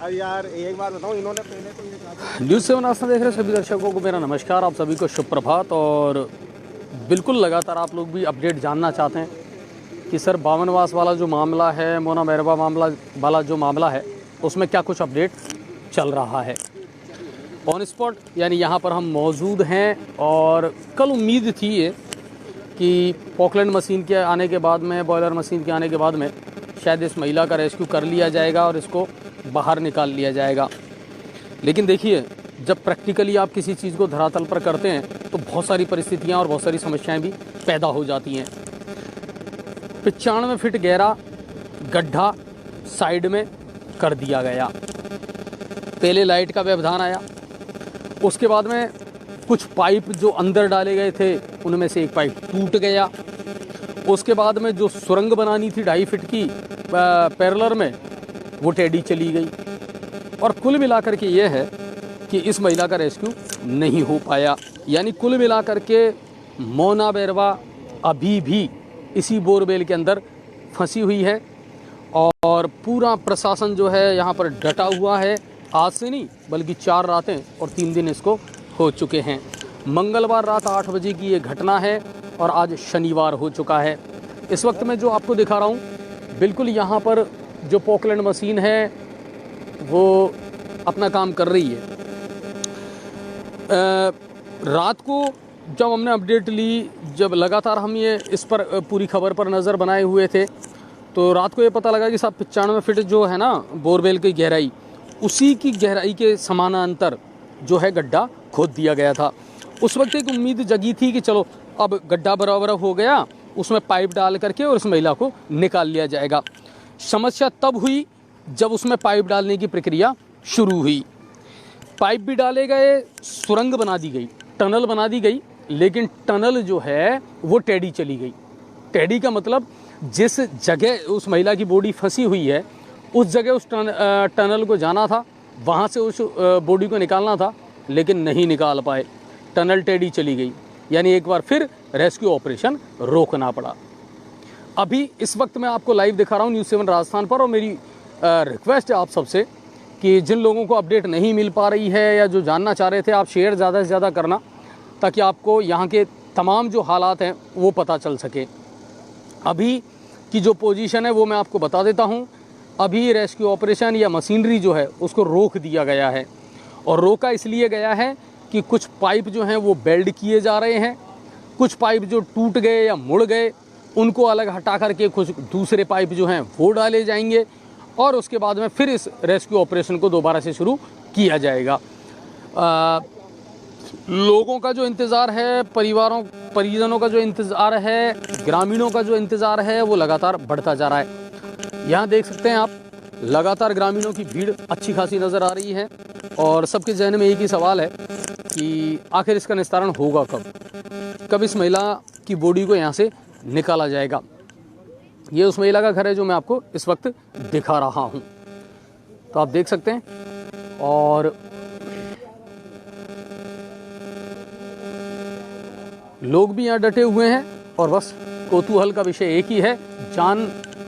अब यार एक बार बताऊं, इन्होंने पहले तो ये कहा था। न्यूज़ 7 आस्था देख रहे सभी दर्शकों को मेरा नमस्कार। आप सभी को शुभ प्रभात। और बिल्कुल लगातार आप लोग भी अपडेट जानना चाहते हैं कि सर बावनवास वाला जो मामला है, मोना मैरवा मामला वाला जो मामला है, उसमें क्या कुछ अपडेट चल रहा है। ऑन स्पॉट यानी यहाँ पर हम मौजूद हैं। और कल उम्मीद थी ये कि पॉकलैंड मशीन के आने के बाद में, बॉयलर मशीन के आने के बाद में शायद इस महिला का रेस्क्यू कर लिया जाएगा और इसको बाहर निकाल लिया जाएगा। लेकिन देखिए, जब प्रैक्टिकली आप किसी चीज़ को धरातल पर करते हैं तो बहुत सारी परिस्थितियां और बहुत सारी समस्याएं भी पैदा हो जाती हैं। 95 फीट गहरा गड्ढा साइड में कर दिया गया। पहले लाइट का व्यवधान आया, उसके बाद में कुछ पाइप जो अंदर डाले गए थे उनमें से एक पाइप टूट गया। उसके बाद में जो सुरंग बनानी थी 2.5 फीट की पैरेलल में, वो टेढ़ी चली गई। और कुल मिलाकर के ये है कि इस महिला का रेस्क्यू नहीं हो पाया। यानी कुल मिलाकर के मोना मैरवा अभी भी इसी बोरवेल के अंदर फंसी हुई है। और पूरा प्रशासन जो है यहाँ पर डटा हुआ है। आज से नहीं बल्कि 4 रातें और 3 दिन इसको हो चुके हैं। मंगलवार रात 8 बजे की ये घटना है और आज शनिवार हो चुका है। इस वक्त मैं जो आपको दिखा रहा हूँ, बिल्कुल यहाँ पर जो पॉकलैंड मशीन है वो अपना काम कर रही है। रात को जब हमने अपडेट ली, जब लगातार हम ये इस पर पूरी खबर पर नज़र बनाए हुए थे, तो रात को ये पता लगा कि साहब 95 फीट जो है ना बोरवेल की गहराई, उसी की गहराई के समानांतर जो है गड्ढा खोद दिया गया था। उस वक्त एक उम्मीद जगी थी कि चलो अब गड्ढा बराबर हो गया, उसमें पाइप डाल करके और उस महिला को निकाल लिया जाएगा। समस्या तब हुई जब उसमें पाइप डालने की प्रक्रिया शुरू हुई। पाइप भी डाले गए, सुरंग बना दी गई, टनल बना दी गई, लेकिन टनल जो है वो टेढ़ी चली गई। टेढ़ी का मतलब जिस जगह उस महिला की बॉडी फंसी हुई है उस जगह उस टनल को जाना था, वहाँ से उस बॉडी को निकालना था, लेकिन नहीं निकाल पाए। टनल टेढ़ी चली गई, यानी एक बार फिर रेस्क्यू ऑपरेशन रोकना पड़ा। अभी इस वक्त मैं आपको लाइव दिखा रहा हूँ न्यूज़ 7 राजस्थान पर। और मेरी रिक्वेस्ट है आप सबसे कि जिन लोगों को अपडेट नहीं मिल पा रही है या जो जानना चाह रहे थे, आप शेयर ज़्यादा से ज़्यादा करना, ताकि आपको यहाँ के तमाम जो हालात हैं वो पता चल सके। अभी की जो पोजीशन है वो मैं आपको बता देता हूँ। अभी रेस्क्यू ऑपरेशन या मशीनरी जो है उसको रोक दिया गया है। और रोका इसलिए गया है कि कुछ पाइप जो हैं वो बेल्ड किए जा रहे हैं, कुछ पाइप जो टूट गए या मुड़ गए उनको अलग हटा करके कुछ दूसरे पाइप जो हैं वो डाले जाएंगे। और उसके बाद में फिर इस रेस्क्यू ऑपरेशन को दोबारा से शुरू किया जाएगा। लोगों का जो इंतज़ार है, परिजनों का जो इंतज़ार है, ग्रामीणों का जो इंतज़ार है, वो लगातार बढ़ता जा रहा है। यहाँ देख सकते हैं आप, लगातार ग्रामीणों की भीड़ अच्छी खासी नज़र आ रही है। और सबके जहन में एक ही सवाल है कि आखिर इसका निस्तारण होगा कब इस महिला की बॉडी को यहाँ से निकाला जाएगा। ये उस महिला का घर है जो मैं आपको इस वक्त दिखा रहा हूँ, तो आप देख सकते हैं। और लोग भी यहाँ डटे हुए हैं और बस कौतूहल का विषय एक ही है,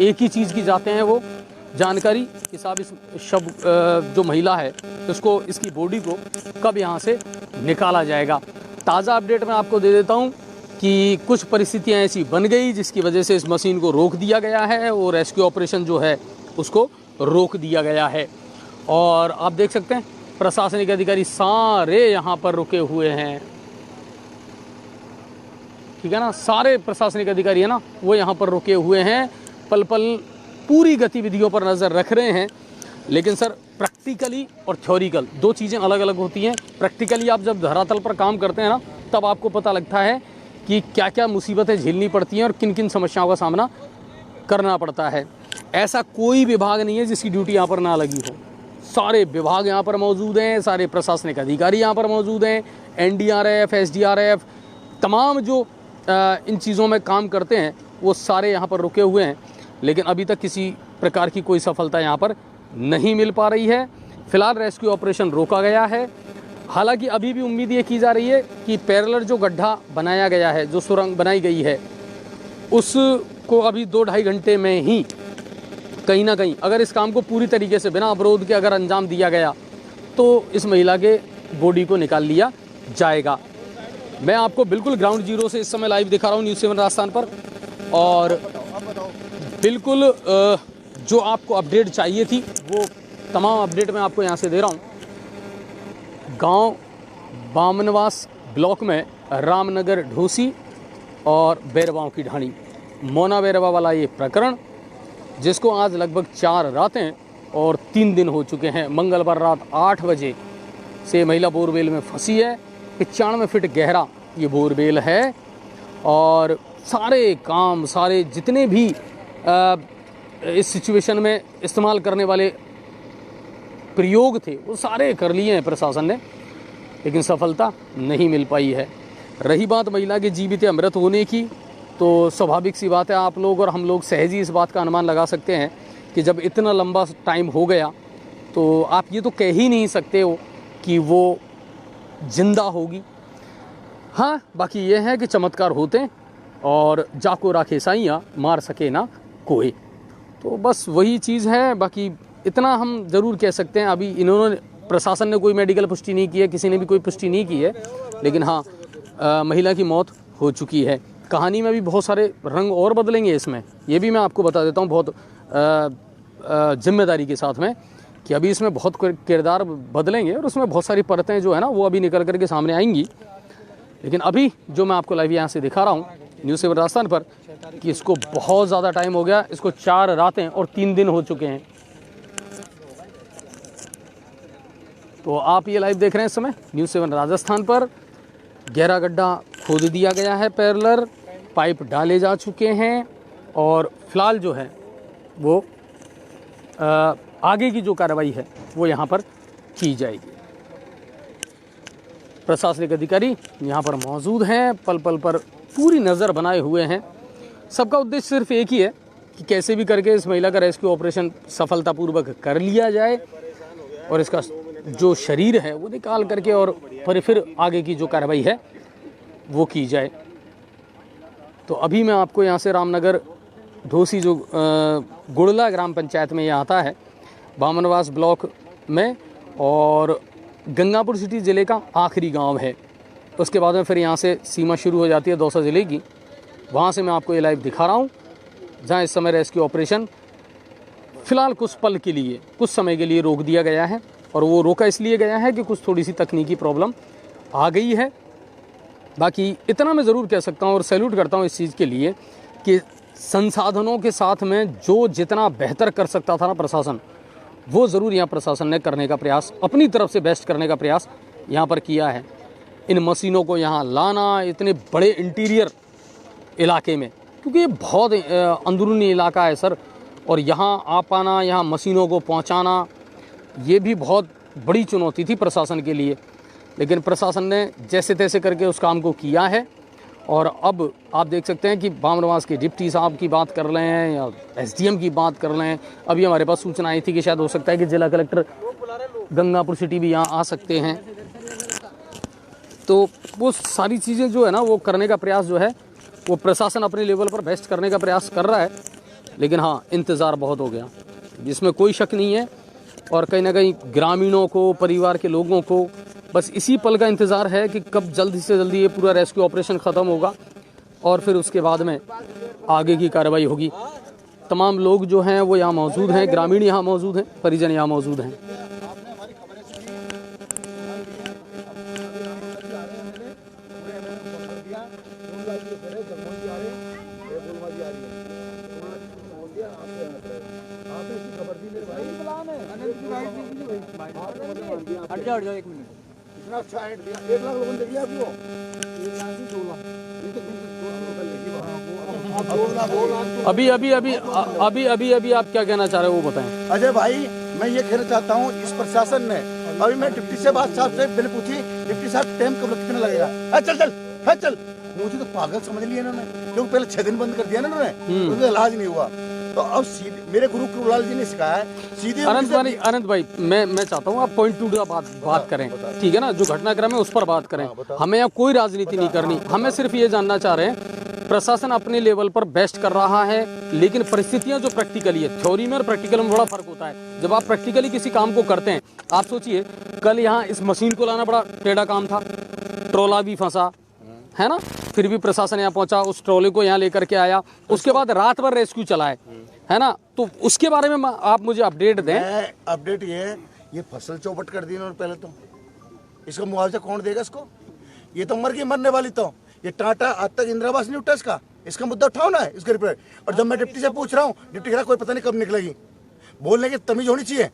एक ही चीज़ की जाते हैं, वो जानकारी कि साहब इस जो महिला है इसको, इसकी बॉडी को कब यहाँ से निकाला जाएगा। ताज़ा अपडेट मैं आपको दे देता हूँ कि कुछ परिस्थितियाँ ऐसी बन गई जिसकी वजह से इस मशीन को रोक दिया गया है और रेस्क्यू ऑपरेशन जो है उसको रोक दिया गया है। और आप देख सकते हैं प्रशासनिक अधिकारी सारे यहाँ पर रुके हुए हैं, ठीक है ना। सारे प्रशासनिक अधिकारी है ना वो यहाँ पर रुके हुए हैं, पल पल पूरी गतिविधियों पर नज़र रख रहे हैं। लेकिन सर प्रैक्टिकली और थ्योरिकल दो चीज़ें अलग अलग होती हैं। प्रैक्टिकली आप जब धरातल पर काम करते हैं ना, तब आपको पता लगता है कि क्या क्या मुसीबतें झेलनी पड़ती हैं और किन किन समस्याओं का सामना करना पड़ता है। ऐसा कोई विभाग नहीं है जिसकी ड्यूटी यहाँ पर ना लगी हो। सारे विभाग यहाँ पर मौजूद हैं, सारे प्रशासनिक अधिकारी यहाँ पर मौजूद हैं, NDRF, SDRF, तमाम जो इन चीज़ों में काम करते हैं वो सारे यहाँ पर रुके हुए हैं। लेकिन अभी तक किसी प्रकार की कोई सफलता यहाँ पर नहीं मिल पा रही है। फिलहाल रेस्क्यू ऑपरेशन रोका गया है। हालांकि अभी भी उम्मीद ये की जा रही है कि पैरेलल जो गड्ढा बनाया गया है, जो सुरंग बनाई गई है, उसको अभी 2-2.5 घंटे में ही कहीं ना कहीं अगर इस काम को पूरी तरीके से बिना अवरोध के अगर अंजाम दिया गया तो इस महिला के बॉडी को निकाल लिया जाएगा। मैं आपको बिल्कुल ग्राउंड जीरो से इस समय लाइव दिखा रहा हूँ न्यूज़ 7 राजस्थान पर, और बिल्कुल जो आपको अपडेट चाहिए थी वो तमाम अपडेट मैं आपको यहाँ से दे रहा हूँ। गांव बामनवास ब्लॉक में रामनगर ढोसी और बैरवाओं की ढाणी मोना बैरवा वाला ये प्रकरण, जिसको आज लगभग 4 रातें और 3 दिन हो चुके हैं। मंगलवार रात 8 बजे से महिला बोरवेल में फंसी है। 95 फीट गहरा ये बोरवेल है और सारे काम, सारे जितने भी इस सिचुएशन में इस्तेमाल करने वाले प्रयोग थे वो सारे कर लिए हैं प्रशासन ने, लेकिन सफलता नहीं मिल पाई है। रही बात महिला के जीवित अमृत होने की, तो स्वाभाविक सी बात है, आप लोग और हम लोग सहज ही इस बात का अनुमान लगा सकते हैं कि जब इतना लंबा टाइम हो गया तो आप ये तो कह ही नहीं सकते हो कि वो जिंदा होगी। हाँ, बाकी ये है कि चमत्कार होते और जाको राखे साइयाँ मार सके ना कोई, तो बस वही चीज़ है। बाकी इतना हम ज़रूर कह सकते हैं, अभी इन्होंने प्रशासन ने कोई मेडिकल पुष्टि नहीं की है, किसी ने भी कोई पुष्टि नहीं की है, लेकिन हाँ महिला की मौत हो चुकी है। कहानी में भी बहुत सारे रंग और बदलेंगे इसमें, ये भी मैं आपको बता देता हूँ बहुत जिम्मेदारी के साथ में, कि अभी इसमें बहुत किरदार बदलेंगे और उसमें बहुत सारी परतें जो है ना वो अभी निकल करके सामने आएंगी। लेकिन अभी जो मैं आपको लाइव यहाँ से दिखा रहा हूँ न्यूज़ 7 राजस्थान पर, कि इसको बहुत ज़्यादा टाइम हो गया, इसको 4 रातें और 3 दिन हो चुके हैं। तो आप ये लाइव देख रहे हैं इस समय न्यूज़ 7 राजस्थान पर। गहरा गड्ढा खोद दिया गया है, पैरेलल पाइप डाले जा चुके हैं और फिलहाल जो है वो आगे की जो कार्रवाई है वो यहाँ पर की जाएगी। प्रशासनिक अधिकारी यहाँ पर मौजूद हैं, पल पल पर पूरी नज़र बनाए हुए हैं। सबका उद्देश्य सिर्फ एक ही है कि कैसे भी करके इस महिला का रेस्क्यू ऑपरेशन सफलतापूर्वक कर लिया जाए और इसका जो शरीर है वो निकाल करके और फिर आगे की जो कार्रवाई है वो की जाए। तो अभी मैं आपको यहाँ से रामनगर ढोसी जो गुड़ला ग्राम पंचायत में ये आता है, बामनवास ब्लॉक में, और गंगापुर सिटी ज़िले का आखिरी गांव है। उसके बाद में फिर यहाँ से सीमा शुरू हो जाती है दौसा ज़िले की। वहाँ से मैं आपको ये लाइव दिखा रहा हूँ जहाँ इस समय रेस्क्यू ऑपरेशन फ़िलहाल कुछ पल के लिए, कुछ समय के लिए रोक दिया गया है। और वो रोका इसलिए गया है कि कुछ थोड़ी सी तकनीकी प्रॉब्लम आ गई है। बाकी इतना मैं ज़रूर कह सकता हूँ और सैल्यूट करता हूँ इस चीज़ के लिए कि संसाधनों के साथ में जो जितना बेहतर कर सकता था ना प्रशासन, वो ज़रूर यहाँ प्रशासन ने करने का प्रयास, अपनी तरफ से बेस्ट करने का प्रयास यहाँ पर किया है। इन मशीनों को यहाँ लाना इतने बड़े इंटीरियर इलाके में, क्योंकि ये बहुत अंदरूनी इलाका है सर, और यहाँ आ पाना, यहाँ मशीनों को पहुँचाना, ये भी बहुत बड़ी चुनौती थी प्रशासन के लिए। लेकिन प्रशासन ने जैसे तैसे करके उस काम को किया है। और अब आप देख सकते हैं कि बामनवास के डिप्टी साहब की बात कर रहे हैं या एसडीएम की बात कर रहे हैं। अभी हमारे पास सूचना आई थी कि शायद हो सकता है कि जिला कलेक्टर गंगापुर सिटी भी यहाँ आ सकते हैं। तो वो सारी चीज़ें जो है ना वो करने का प्रयास जो है वो प्रशासन अपने लेवल पर बेस्ट करने का प्रयास कर रहा है। लेकिन हाँ, इंतज़ार बहुत हो गया, जिसमें कोई शक नहीं है। और कहीं ना कहीं ग्रामीणों को, परिवार के लोगों को बस इसी पल का इंतज़ार है कि कब जल्दी से जल्दी ये पूरा रेस्क्यू ऑपरेशन ख़त्म होगा और फिर उसके बाद में आगे की कार्रवाई होगी। तमाम लोग जो हैं वो यहाँ मौजूद हैं, ग्रामीण यहाँ मौजूद हैं, परिजन यहाँ मौजूद हैं। हट जाओ 1 मिनट। इतना अच्छा हेड दिया, 1 लाख लोगों ने दिया आपको। 1 लाख से 2 लाख। अभी आप क्या कहना चाह रहे हो वो बताएं। अजय भाई, मैं ये कहना चाहता हूँ इस प्रशासन ने, अभी मैं डिप्टी से बात साहब से मैंने पूछी, डिप्टी साहब टाइम कब कितना लगेगा? चल मुझे तो पागल समझ लिया इन्होंने, क्योंकि पहले 6 दिन बंद कर दिया ना इन्होंने, उसका इलाज नहीं हुआ। तो अब सीधे मेरे गुरु कृपालाल जी ने सिखाया है सीधे। अनंत भाई मैं चाहता हूँ आप पॉइंट टू बात करें, ठीक है ना, जो घटनाक्रम है उस पर बात करें। हमें यहाँ कोई राजनीति नहीं करनी, हमें सिर्फ ये जानना चाह रहे हैं प्रशासन अपने लेवल पर बेस्ट कर रहा है, लेकिन परिस्थितियां जो प्रैक्टिकली है, थ्योरी में और प्रैक्टिकल में बड़ा फर्क होता है। जब आप प्रैक्टिकली किसी काम को करते हैं, आप सोचिए कल यहाँ इस मशीन को लाना बड़ा टेढ़ा काम था, ट्रोला भी फंसा है ना, फिर भी प्रशासन यहाँ पहुंचा, उस ट्रोले को यहाँ लेकर के आया, उसके बाद रात भर रेस्क्यू चलाए, है ना। तो उसके बारे में आप मुझे अपडेट दें। अपडेट ये फसल चौपट कर दी इन्होंने पहले तो, इसका मुआवजा कौन देगा इसको? ये तो मर गई मरने वाली, तो ये टाटा आज तक इंदिरा आवास नहीं उठा इसका मुद्दा उठाओ ना, इसके रिपेयर। और जब मैं डिप्टी से पूछ रहा हूँ, डिप्टी कह रहा कोई पता नहीं कब निकलेगी। बोलने की तमीज होनी चाहिए।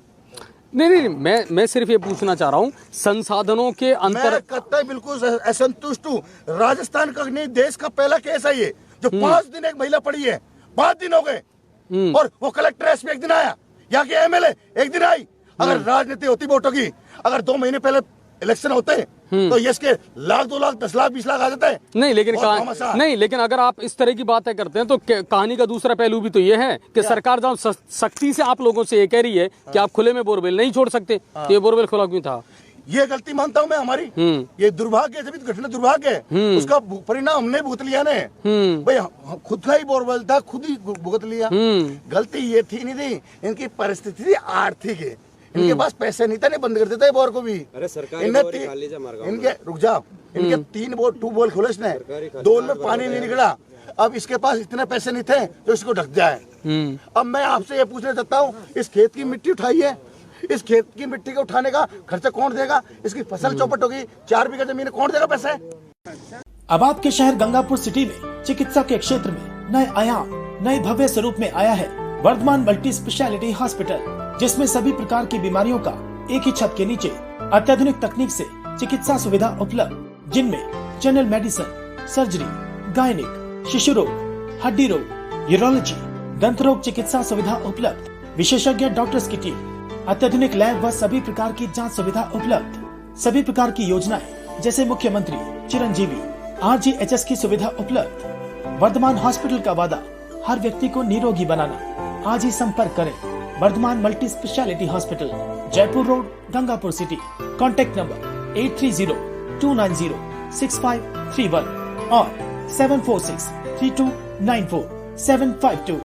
नहीं, मैं सिर्फ ये पूछना चाह रहा हूँ, संसाधनों के अंतर। मैं कतई बिल्कुल असंतुष्ट हूँ। राजस्थान का नहीं, देश का पहला केस है ये, जो 5 दिन एक महिला पड़ी है, 5 दिन हो गए, और वो कलेक्टर एसपी एक दिन आया, यहाँ के एमएलए एक दिन आई। अगर राजनीति होती वोटों की, अगर 2 महीने पहले इलेक्शन होते तो यस के लाख 2 लाख 10 लाख 20 लाख आ जाते हैं। नहीं, लेकिन अगर आप इस तरह की बातें करते हैं तो कहानी का दूसरा पहलू भी तो ये है कि सरकार जहाँ सख्ती से आप लोगों से ये कह रही है कि आप खुले में बोरवेल नहीं छोड़ सकते, तो ये बोरवेल खुला क्यों था? ये गलती मानता हूँ मैं हमारी, ये दुर्भाग्य, जब घटना दुर्भाग्य है, उसका परिणाम हमने भुगत लिया ने भाई, खुद का ही बोरवेल था, खुद ही भुगत लिया। गलती ये थी नहीं थी, इनकी परिस्थिति थी आर्थिक है, इनके पास पैसे नहीं था, नहीं बंद कर देते बोर को भी। अरे सरकारी इनके रुक जाओ, इनके 3 बोर 2 बोर खोले इसने, 2 में पानी नहीं निकला। अब इसके पास इतने पैसे नहीं थे तो इसको ढक जाए। अब मैं आपसे ये पूछना चाहता हूँ, इस खेत की मिट्टी उठाई है, इस खेत की मिट्टी को उठाने का खर्चा कौन देगा? इसकी फसल चौपट होगी, 4 बीघा जमीन, कौन देगा पैसे? अब आपके शहर गंगापुर सिटी में चिकित्सा के क्षेत्र में नए आयाम, नए भव्य स्वरूप में आया है वर्धमान मल्टी स्पेशलिटी हॉस्पिटल, जिसमें सभी प्रकार की बीमारियों का एक ही छत के नीचे अत्याधुनिक तकनीक से चिकित्सा सुविधा उपलब्ध, जिनमें जनरल मेडिसिन, सर्जरी, गायनिक, शिशु रोग, हड्डी रोग, यूरोलॉजी, दंत रोग चिकित्सा सुविधा उपलब्ध, विशेषज्ञ डॉक्टर्स की टीम, अत्याधुनिक लैब व सभी प्रकार की जांच सुविधा उपलब्ध, सभी प्रकार की योजनाएं जैसे मुख्यमंत्री चिरंजीवी RGHS की सुविधा उपलब्ध। वर्धमान हॉस्पिटल का वादा हर व्यक्ति को निरोगी बनाना। आज ही संपर्क करें Vardhman Multi Speciality Hospital, Jaipur Road, Gangapur City. Contact number 8302906531 और 7463294752।